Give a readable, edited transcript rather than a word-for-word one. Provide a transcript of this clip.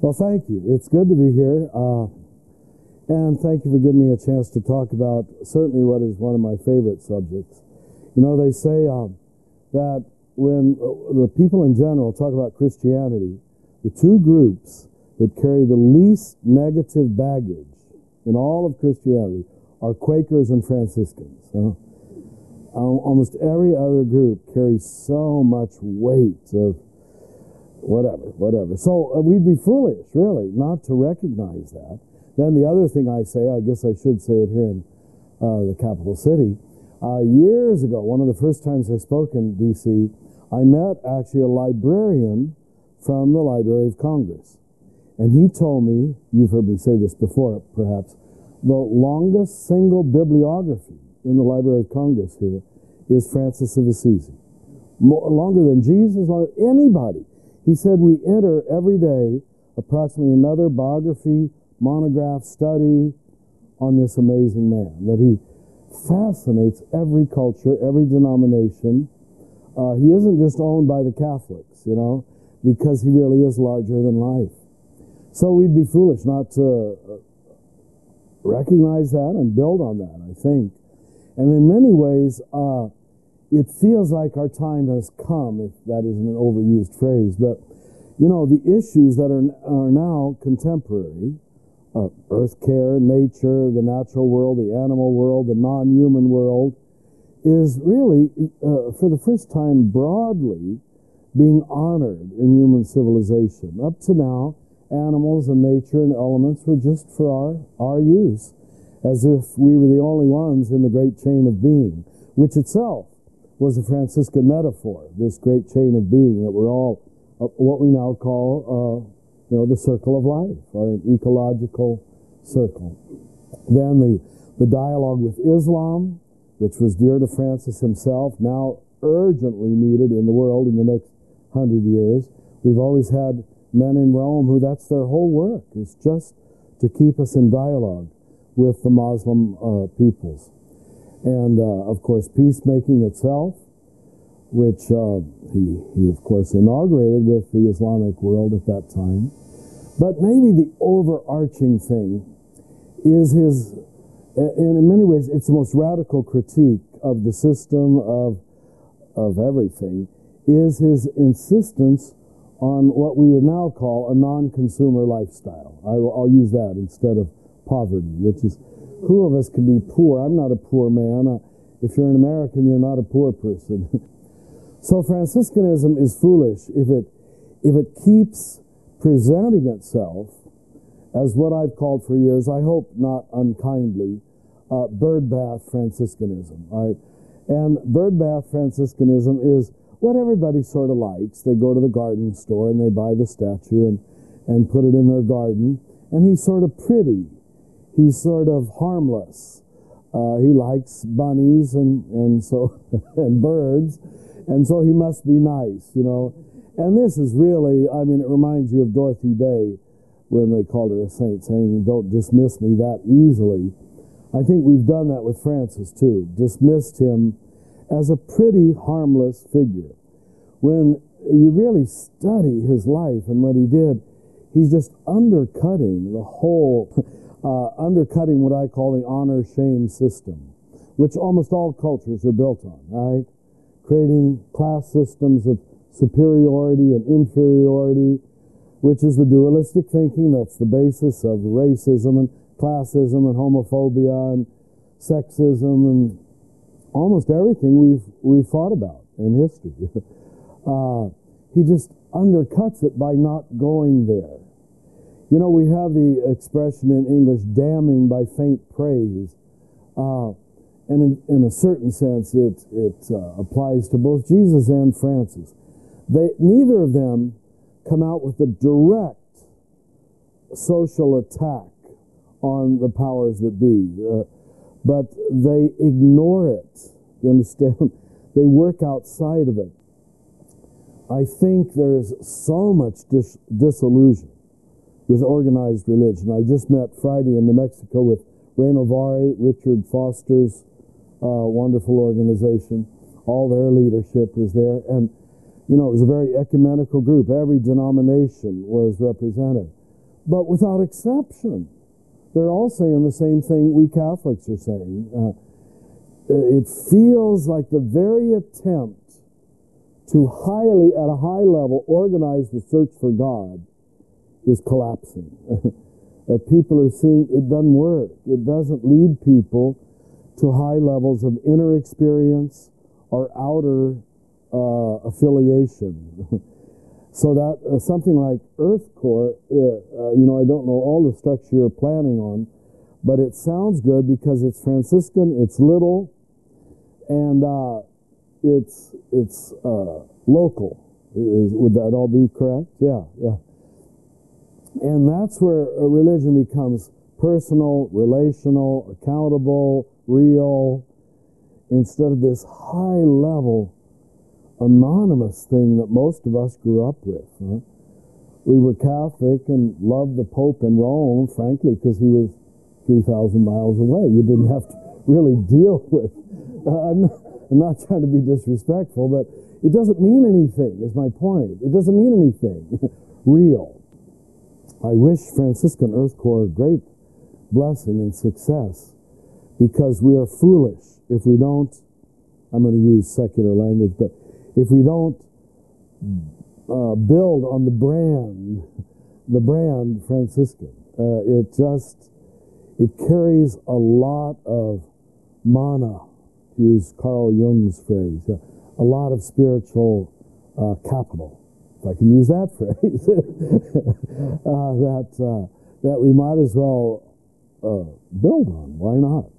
Well, thank you. It's good to be here. And thank you for giving me a chance to talk about certainly what is one of my favorite subjects. You know, they say that when the people in general talk about Christianity, the two groups that carry the least negative baggage in all of Christianity are Quakers and Franciscans. Almost every other group carries so much weight of whatever. So we'd be foolish, really, not to recognize that. Then the other thing I say, I guess I should say it here in the capital city, years ago, one of the first times I spoke in D.C., I met actually a librarian from the Library of Congress. And he told me, you've heard me say this before, perhaps, the longest single bibliography in the Library of Congress here is Francis of Assisi. Longer than Jesus, longer than anybody. He said we enter every day approximately another biography, monograph, study on this amazing man, that he fascinates every culture, every denomination. He isn't just owned by the Catholics, you know, because he really is larger than life. So we'd be foolish not to recognize that and build on that, I think. And in many ways, it feels like our time has come, if that isn't an overused phrase. But, you know, the issues that are now contemporary, earth care, nature, the natural world, the animal world, the non-human world, is really, for the first time broadly, being honored in human civilization. Up to now, animals and nature and elements were just for our use, as if we were the only ones in the great chain of being, which itself was a Franciscan metaphor, this great chain of being, that we're all what we now call, the circle of life, or an ecological circle. Then the dialogue with Islam, which was dear to Francis himself, now urgently needed in the world in the next 100 years. We've always had men in Rome who that's their whole work, is just to keep us in dialogue with the Muslim peoples. And, of course, peacemaking itself, which he, of course, inaugurated with the Islamic world at that time. But maybe the overarching thing is his, and in many ways, it's the most radical critique of the system of everything, is his insistence on what we would now call a non-consumer lifestyle. I'll use that instead of poverty, which is, who of us can be poor? I'm not a poor man. If you're an American, you're not a poor person. So Franciscanism is foolish if it keeps presenting itself as what I've called for years, I hope not unkindly, birdbath Franciscanism. All right? And birdbath Franciscanism is what everybody sort of likes. They go to the garden store and they buy the statue and put it in their garden. And he's sort of pretty. He's sort of harmless. He likes bunnies and so and birds, and so he must be nice, you know. And this is really, I mean, it reminds you of Dorothy Day when they called her a saint, saying, "Don't dismiss me that easily." I think we've done that with Francis too, dismissed him as a pretty harmless figure. When you really study his life and what he did, he's just undercutting the whole, undercutting what I call the honor-shame system, which almost all cultures are built on, right? Creating class systems of superiority and inferiority, which is the dualistic thinking that's the basis of racism and classism and homophobia and sexism and almost everything we've thought about in history. He just undercuts it by not going there. You know, we have the expression in English, damning by faint praise. And in a certain sense, it applies to both Jesus and Francis. Neither of them come out with a direct social attack on the powers that be, but they ignore it. You understand? They work outside of it. I think there's so much disillusion with organized religion. I just met Friday in New Mexico with Renovari, Richard Foster's wonderful organization. All their leadership was there. And, you know, it was a very ecumenical group. Every denomination was represented. but without exception. They're all saying the same thing we Catholics are saying. It feels like the very attempt to at a high level, organize the search for God is collapsing. That people are seeing it doesn't work. It doesn't lead people to high levels of inner experience or outer affiliation. So that something like Earth Corps, I don't know all the structure you're planning on, but it sounds good because it's Franciscan, it's little, and it's local. Would that all be correct? Yeah. And that's where a religion becomes personal, relational, accountable, real, instead of this high-level, anonymous thing that most of us grew up with. We were Catholic and loved the Pope in Rome, frankly, because he was 3,000 miles away. You didn't have to really deal with. I'm not trying to be disrespectful, but it doesn't mean anything, is my point. It doesn't mean anything real. I wish Franciscan Earth Corps great blessing and success, because we are foolish if we don't, I'm going to use secular language, but if we don't build on the brand Franciscan. It carries a lot of mana, to use Carl Jung's phrase, a lot of spiritual capital, if I can use that phrase, that we might as well build on. Why not?